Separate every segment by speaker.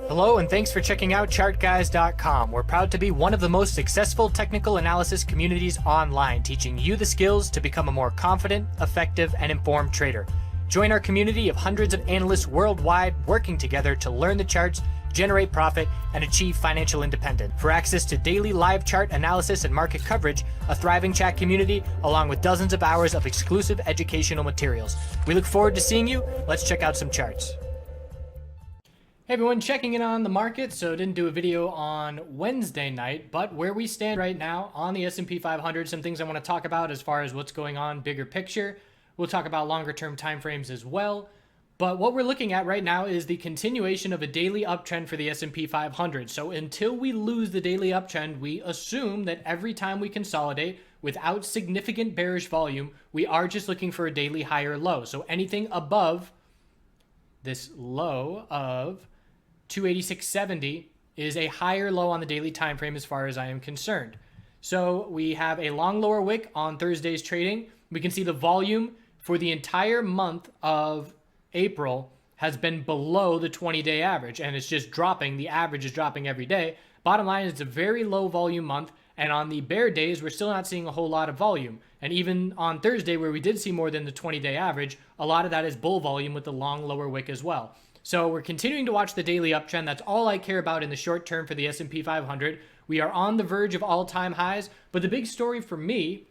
Speaker 1: Hello and thanks for checking out ChartGuys.com. We're proud to be one of the most successful technical analysis communities online, teaching you the skills to become a more confident, effective, and informed trader. Join our community of hundreds of analysts worldwide working together to learn the charts, generate profit, and achieve financial independence. For access to daily live chart analysis and market coverage, a thriving chat community, along with dozens of hours of exclusive educational materials. We look forward to seeing you. Let's check out some charts. Hey everyone, checking in on the market. So didn't do a video on Wednesday night, but where we stand right now on the S&P 500, some things I want to talk about as far as what's going on, bigger picture. We'll talk about longer term timeframes as well. But what we're looking at right now is the continuation of a daily uptrend for the S&P 500. So until we lose the daily uptrend, we assume that every time we consolidate without significant bearish volume, we are just looking for a daily higher low. So anything above this low of 286.70 is a higher low on the daily time frame as far as I am concerned. So we have a long lower wick on Thursday's trading. We can see the volume for the entire month of April has been below the 20-day average, and it's just dropping. The average is dropping every day. Bottom line is it's a very low volume month, and on the bear days, we're still not seeing a whole lot of volume. And even on Thursday, where we did see more than the 20-day average, a lot of that is bull volume with the long lower wick as well. So we're continuing to watch the daily uptrend. That's all I care about in the short term for the S&P 500. We are on the verge of all-time highs, but the big story for me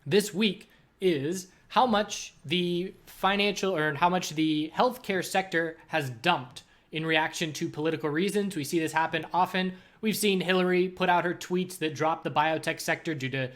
Speaker 1: this week is how much the financial or how much the healthcare sector has dumped in reaction to political reasons. We see this happen often. We've seen Hillary put out her tweets that dropped the biotech sector due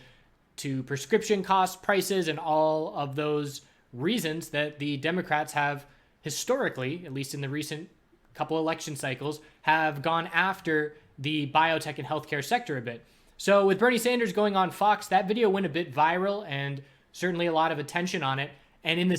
Speaker 1: to prescription costs, prices, and all of those reasons that the Democrats have historically, at least in the recent couple election cycles, have gone after the biotech and healthcare sector a bit. So with Bernie Sanders going on Fox, that video went a bit viral and certainly a lot of attention on it. And in the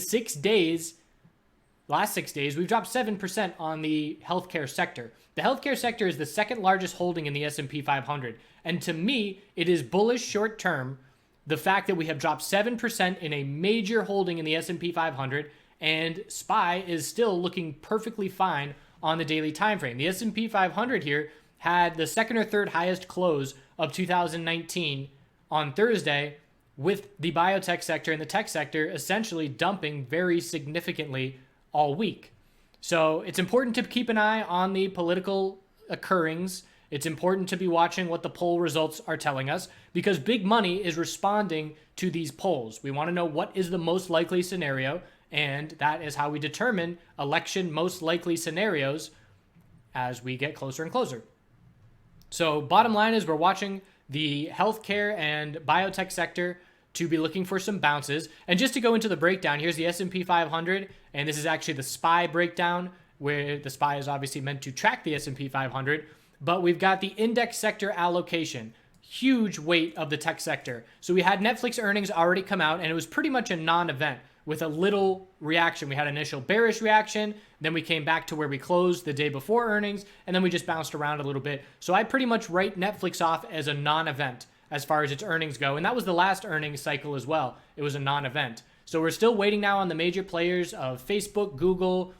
Speaker 1: last 6 days, we've dropped 7% on the healthcare sector. The healthcare sector is the second largest holding in the S&P 500. And to me, it is bullish short term, the fact that we have dropped 7% in a major holding in the S&P 500, and SPY is still looking perfectly fine on the daily time frame. The S&P 500 here had the second or third highest close of 2019 on Thursday, with the biotech sector and the tech sector essentially dumping very significantly all week. So it's important to keep an eye on the political occurrings. It's important to be watching what the poll results are telling us, because big money is responding to these polls. We want to know what is the most likely scenario, and that is how we determine election most likely scenarios as we get closer and closer. So bottom line is we're watching the healthcare and biotech sector to be looking for some bounces. And just to go into the breakdown, here's the S&P 500, and this is actually the SPY breakdown, where the SPY is obviously meant to track the S&P 500, but we've got the index sector allocation. Huge weight of the tech sector. So we had Netflix earnings already come out, and it was pretty much a non-event with a little reaction. We had initial bearish reaction, then we came back to where we closed the day before earnings, and then we just bounced around a little bit. So I pretty much write Netflix off as a non-event as far as its earnings go, and that was the last earnings cycle as well. It was a non-event. So we're still waiting now on the major players of Facebook, Google,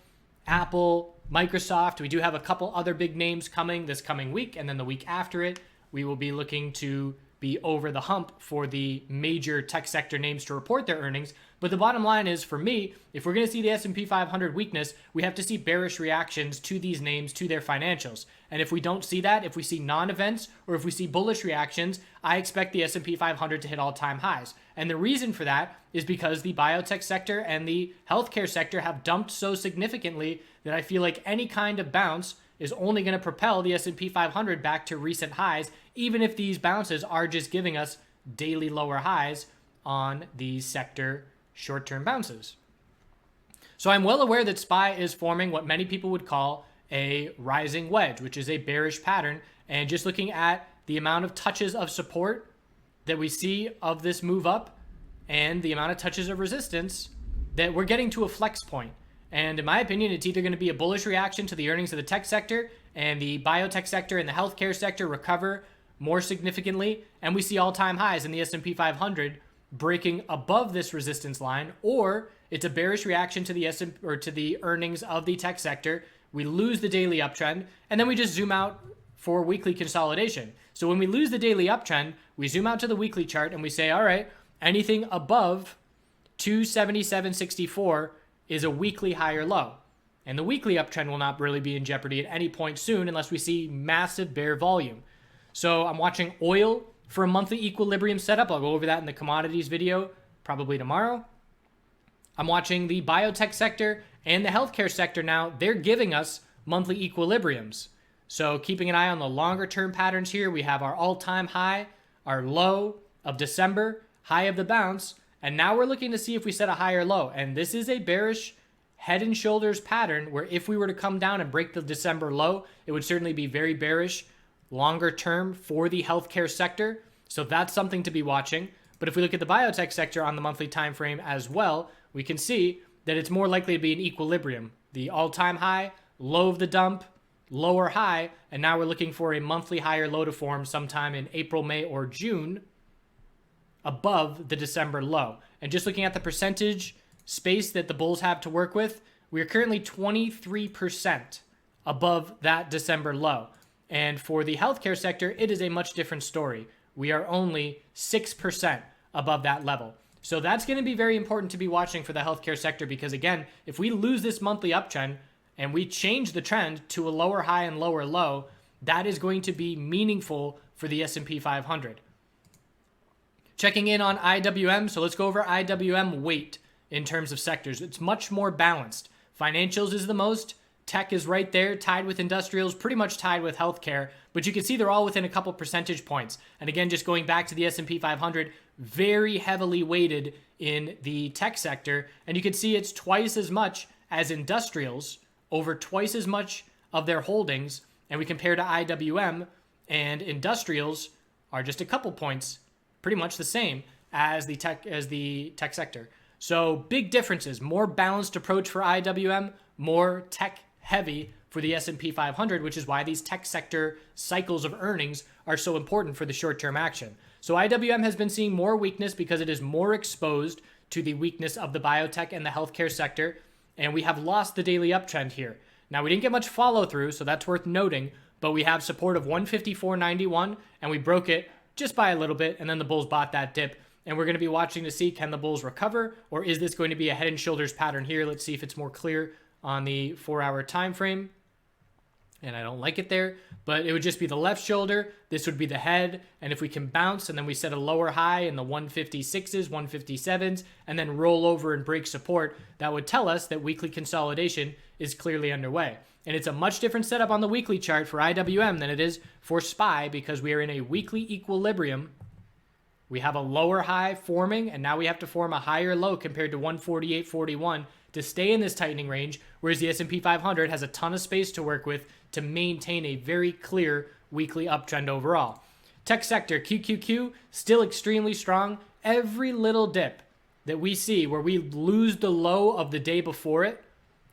Speaker 1: Apple, Microsoft. We do have a couple other big names coming this coming week, and then the week after it, we will be looking to be over the hump for the major tech sector names to report their earnings. But the bottom line is, for me, if we're going to see the S&P 500 weakness, we have to see bearish reactions to these names, to their financials. And if we don't see that, if we see non-events or if we see bullish reactions, I expect the S&P 500 to hit all-time highs. And the reason for that is because the biotech sector and the healthcare sector have dumped so significantly that I feel like any kind of bounce is only going to propel the S&P 500 back to recent highs, even if these bounces are just giving us daily lower highs on these sector short-term bounces. So I'm well aware that SPY is forming what many people would call a rising wedge, which is a bearish pattern. And just looking at the amount of touches of support that we see of this move up and the amount of touches of resistance, that we're getting to a flex point. And in my opinion, it's either going to be a bullish reaction to the earnings of the tech sector and the biotech sector and the healthcare sector recover more significantly, and we see all-time highs in the S&P 500 breaking above this resistance line, or it's a bearish reaction to the to the earnings of the tech sector, we lose the daily uptrend, and then we just zoom out for weekly consolidation. So when we lose the daily uptrend, we zoom out to the weekly chart and we say, all right, anything above 277.64 is a weekly higher low. And the weekly uptrend will not really be in jeopardy at any point soon unless we see massive bear volume. So I'm watching oil for a monthly equilibrium setup. I'll go over that in the commodities video probably tomorrow. I'm watching the biotech sector and the healthcare sector now. They're giving us monthly equilibriums. So keeping an eye on the longer term patterns here, we have our all-time high, our low of December, high of the bounce, and now we're looking to see if we set a higher low. And this is a bearish head and shoulders pattern where if we were to come down and break the December low, it would certainly be very bearish longer term for the healthcare sector. So that's something to be watching. But if we look at the biotech sector on the monthly time frame as well, we can see that it's more likely to be an equilibrium. The all-time high, low of the dump, lower high, and now we're looking for a monthly higher low to form sometime in April, May, or June above the December low. And just looking at the percentage space that the bulls have to work with, we are currently 23% above that December low. And for the healthcare sector, it is a much different story. We are only 6% above that level. So that's going to be very important to be watching for the healthcare sector because, again, if we lose this monthly uptrend and we change the trend to a lower high and lower low, that is going to be meaningful for the S&P 500. Checking in on IWM. So let's go over IWM weight in terms of sectors. It's much more balanced. Financials is the most. Tech is right there, tied with industrials, pretty much tied with healthcare. But you can see they're all within a couple percentage points. And again, just going back to the S&P 500, very heavily weighted in the tech sector. And you can see it's twice as much as industrials, over twice as much of their holdings. And we compare to IWM, and industrials are just a couple points, pretty much the same as the tech sector. So big differences, more balanced approach for IWM, more tech heavy for the S&P 500, which is why these tech sector cycles of earnings are so important for the short-term action. So IWM has been seeing more weakness because it is more exposed to the weakness of the biotech and the healthcare sector, and we have lost the daily uptrend here. Now, we didn't get much follow-through, so that's worth noting, but we have support of 154.91, and we broke it just by a little bit, and then the bulls bought that dip. And we're going to be watching to see, can the bulls recover, or is this going to be a head and shoulders pattern here? Let's see if it's more clear on the 4-hour time frame. And I don't like it there, but it would just be the left shoulder. This would be the head. And if we can bounce and then we set a lower high in the 156s, 157s, and then roll over and break support, that would tell us that weekly consolidation is clearly underway. And it's a much different setup on the weekly chart for IWM than it is for SPY because we are in a weekly equilibrium. We have a lower high forming, and now we have to form a higher low compared to 148.41 to stay in this tightening range, whereas the S&P 500 has a ton of space to work with to maintain a very clear weekly uptrend overall. Tech sector, QQQ, still extremely strong. Every little dip that we see where we lose the low of the day before it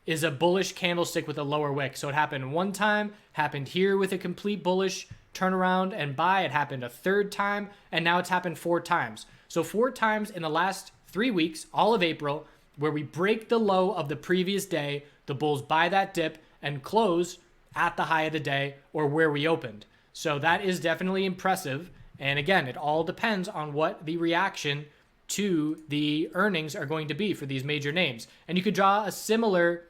Speaker 1: is a bullish candlestick with a lower wick. So it happened one time, happened here with a complete bullish turnaround and buy. It happened a third time, and now it's happened 4 times. So 4 times in the last 3 weeks, all of April, where we break the low of the previous day, the bulls buy that dip and close at the high of the day or where we opened. So that is definitely impressive. And again, it all depends on what the reaction to the earnings are going to be for these major names. And you could draw a similar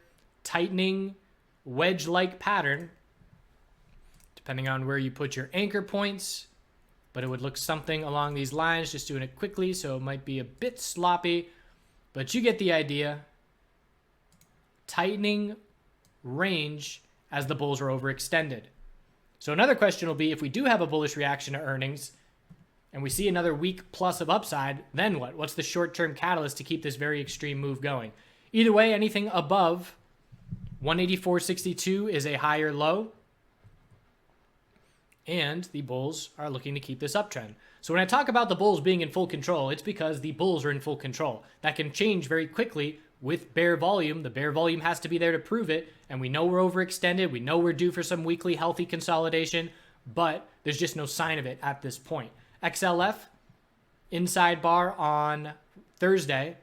Speaker 1: tightening wedge-like pattern depending on where you put your anchor points, but it would look something along these lines, just doing it quickly, so it might be a bit sloppy, but you get the idea. Tightening range as the bulls are overextended. So another question will be, if we do have a bullish reaction to earnings and we see another week plus of upside, then what? What's the short-term catalyst to keep this very extreme move going? Either way, anything above 184.62 is a higher low, and the bulls are looking to keep this uptrend. So when I talk about the bulls being in full control, it's because the bulls are in full control. That can change very quickly with bear volume. The bear volume has to be there to prove it, and we know we're overextended. We know we're due for some weekly healthy consolidation, but there's just no sign of it at this point. XLF, inside bar on Thursday,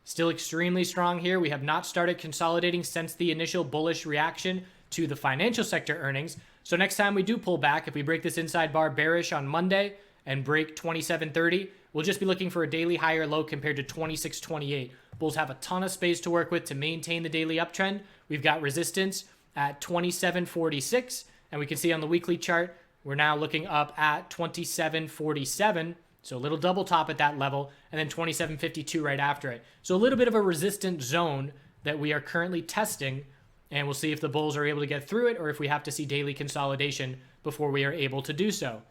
Speaker 1: still extremely strong here. We have not started consolidating since the initial bullish reaction to the financial sector earnings. So next time we do pull back, if we break this inside bar bearish on Monday and break 27.30, we'll just be looking for a daily higher low compared to 26.28. Bulls have a ton of space to work with to maintain the daily uptrend. We've got resistance at 27.46, and we can see on the weekly chart, we're now looking up at 27.47. So a little double top at that level, and then 27.52 right after it. So a little bit of a resistant zone that we are currently testing, and we'll see if the bulls are able to get through it or if we have to see daily consolidation before we are able to do so.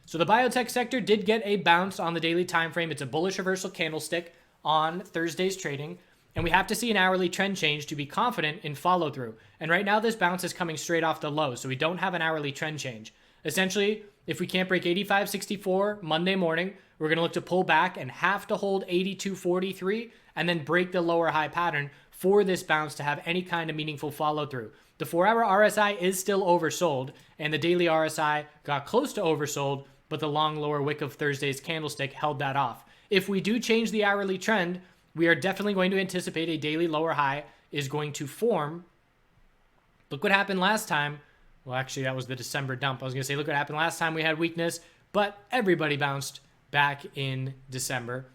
Speaker 1: So the biotech sector did get a bounce on the daily time frame. It's a bullish reversal candlestick on Thursday's trading, and we have to see an hourly trend change to be confident in follow through. And right now this bounce is coming straight off the low, so we don't have an hourly trend change. Essentially, if we can't break 85.64 Monday morning, we're going to look to pull back and have to hold 82.43 and then break the lower high pattern for this bounce to have any kind of meaningful follow through. The 4-hour RSI is still oversold, and the daily RSI got close to oversold, but the long lower wick of Thursday's candlestick held that off. If we do change the hourly trend, we are definitely going to anticipate a daily lower high is going to form. Look what happened last time. Well, actually, that was the December dump. I was going to say, look what happened last time we had weakness, but everybody bounced back in December.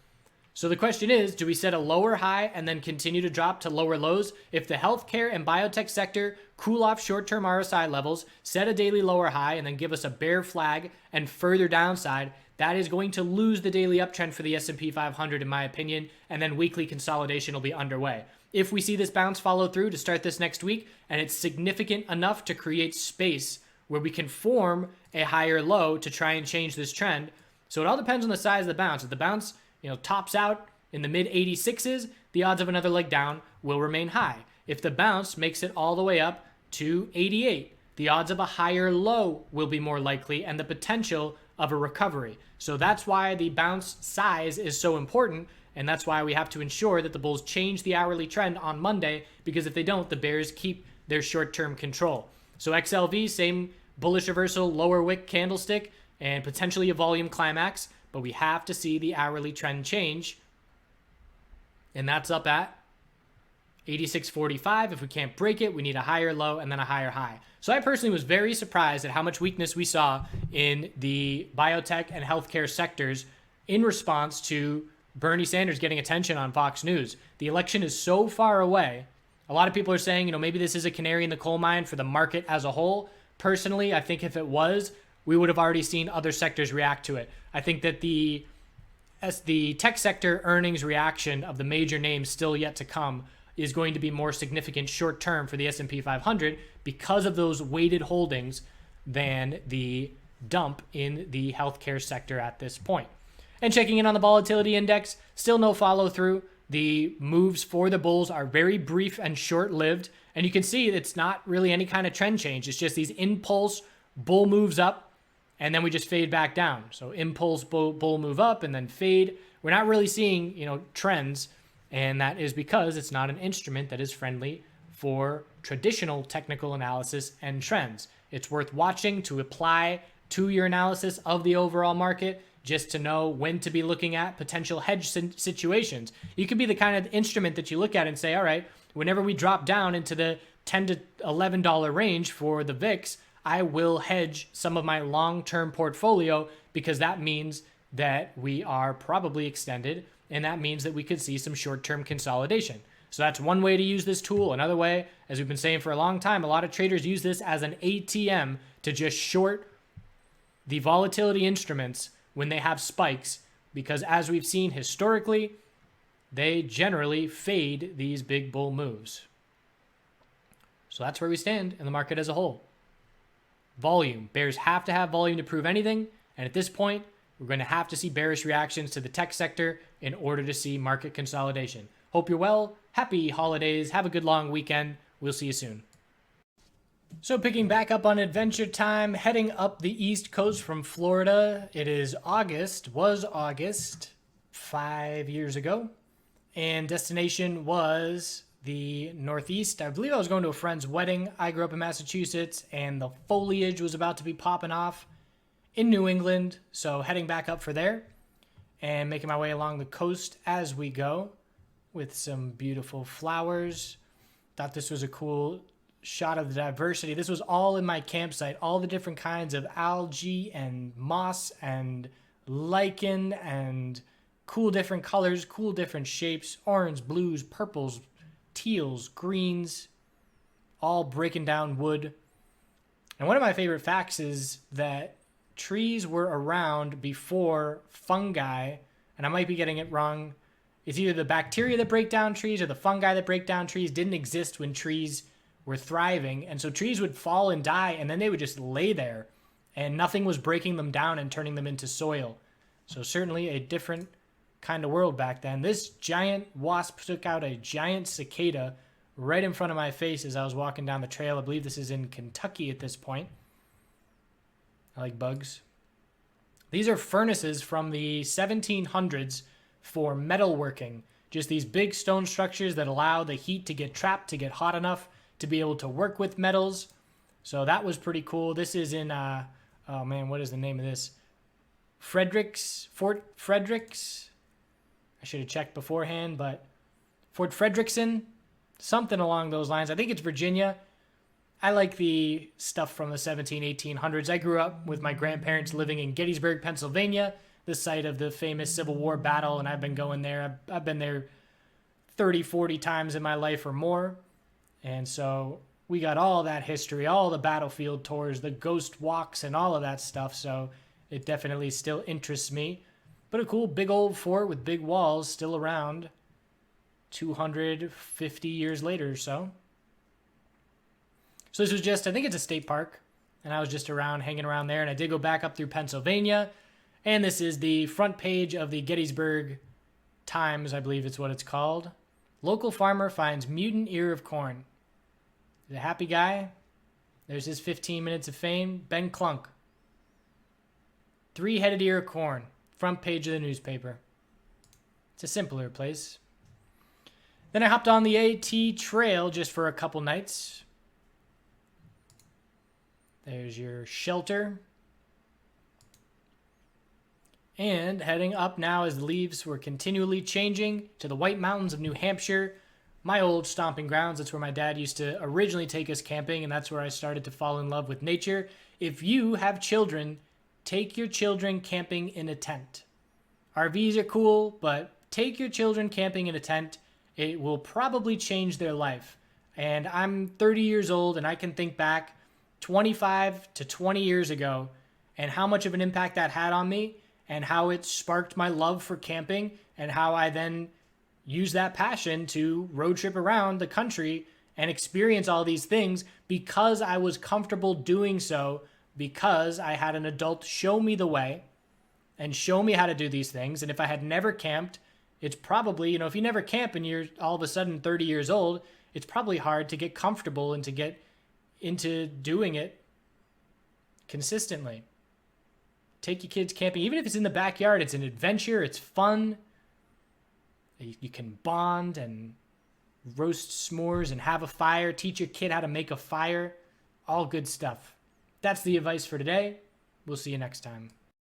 Speaker 1: So the question is, do we set a lower high and then continue to drop to lower lows? If the healthcare and biotech sector cool off short-term RSI levels, set a daily lower high, and then give us a bear flag and further downside, that is going to lose the daily uptrend for the S&P 500, in my opinion, and then weekly consolidation will be underway. If we see this bounce follow through to start this next week, and it's significant enough to create space where we can form a higher low to try and change this trend. So it all depends on the size of the bounce. If the bounce, tops out in the mid 86s, the odds of another leg down will remain high. If the bounce makes it all the way up to 88, the odds of a higher low will be more likely and the potential of a recovery. So that's why the bounce size is so important. And that's why we have to ensure that the bulls change the hourly trend on Monday, because if they don't, the bears keep their short-term control. So XLV, same bullish reversal, lower wick candlestick, and potentially a volume climax, but we have to see the hourly trend change. And that's up at 86.45. If we can't break it, we need a higher low and then a higher high. So I personally was very surprised at how much weakness we saw in the biotech and healthcare sectors in response to Bernie Sanders getting attention on Fox News. The election is so far away. A lot of people are saying, maybe this is a canary in the coal mine for the market as a whole. Personally, I think if it was, we would have already seen other sectors react to it. I think that the tech sector earnings reaction of the major names still yet to come is going to be more significant short term for the S&P 500 because of those weighted holdings than the dump in the healthcare sector at this point. And checking in on the volatility index, still no follow through. The moves for the bulls are very brief and short-lived. And you can see it's not really any kind of trend change. It's just these impulse bull moves up, and then we just fade back down. So impulse bull move up and then fade. We're not really seeing, trends. And that is because it's not an instrument that is friendly for traditional technical analysis and trends. It's worth watching to apply to your analysis of the overall market, just to know when to be looking at potential hedge situations. You could be the kind of instrument that you look at and say, all right, whenever we drop down into the $10 to $11 range for the VIX, I will hedge some of my long-term portfolio because that means that we are probably extended, and that means that we could see some short-term consolidation. So that's one way to use this tool. Another way, as we've been saying for a long time, a lot of traders use this as an ATM to just short the volatility instruments when they have spikes, because as we've seen historically, they generally fade these big bull moves. So that's where we stand in the market as a whole. Volume. Bears have to have volume to prove anything, and at this point, we're going to have to see bearish reactions to the tech sector in order to see market consolidation. Hope you're well. Happy holidays. Have a good long weekend. We'll see you soon. So picking back up on adventure time, heading up the East Coast from Florida. It was August 5 years ago, and destination was the Northeast. I believe I was going to a friend's wedding. I grew up in Massachusetts, and the foliage was about to be popping off in New England, so heading back up for there and making my way along the coast as we go with some beautiful flowers. Thought this was a cool shot of the diversity. This was all in my campsite. All the different kinds of algae and moss and lichen and cool different colors, cool different shapes, orange, blues, purples, teals, greens, all breaking down wood. And one of my favorite facts is that trees were around before fungi, and I might be getting it wrong. It's either the bacteria that break down trees or the fungi that break down trees didn't exist when trees were thriving. And so trees would fall and die, and then they would just lay there, and nothing was breaking them down and turning them into soil. So certainly a different kind of world back then. This giant wasp took out a giant cicada right in front of my face as I was walking down the trail. I believe this is in Kentucky at this point. I like bugs. These are furnaces from the 1700s for metalworking. Just these big stone structures that allow the heat to get trapped, to get hot enough to be able to work with metals. So that was pretty cool. This is in, oh man, what is the name of this? Fort Fredericks. I should have checked beforehand, but Fort Frederickson, something along those lines. I think it's Virginia. I like the stuff from the 1800s. I grew up with my grandparents living in Gettysburg, Pennsylvania, the site of the famous Civil War battle, and I've been going there. I've been there 30, 40 times in my life or more. And so we got all that history, all the battlefield tours, the ghost walks, and all of that stuff. So it definitely still interests me. But a cool big old fort with big walls still around 250 years later or so. So this was just, I think it's a state park, and I was just around, hanging around there, and I did go back up through Pennsylvania, and this is the front page of the Gettysburg Times, I believe it's what it's called. Local farmer finds mutant ear of corn. The happy guy. There's his 15 minutes of fame. Ben Clunk. 3-headed ear of corn. Front page of the newspaper. It's a simpler place. Then I hopped on the AT trail just for a couple nights. There's your shelter. And heading up now as the leaves were continually changing to the White Mountains of New Hampshire, my old stomping grounds. That's where my dad used to originally take us camping, and that's where I started to fall in love with nature. If you have children, take your children camping in a tent. RVs are cool, but take your children camping in a tent. It will probably change their life. And I'm 30 years old, and I can think back 25 to 20 years ago and how much of an impact that had on me, and how it sparked my love for camping, and how I then used that passion to road trip around the country and experience all these things because I was comfortable doing so, because I had an adult show me the way and show me how to do these things. And if I had never camped, it's probably, if you never camp and you're all of a sudden 30 years old, it's probably hard to get comfortable and to get into doing it consistently. Take your kids camping. Even if it's in the backyard, it's an adventure. It's fun. You can bond and roast s'mores and have a fire. Teach your kid how to make a fire. All good stuff. That's the advice for today. We'll see you next time.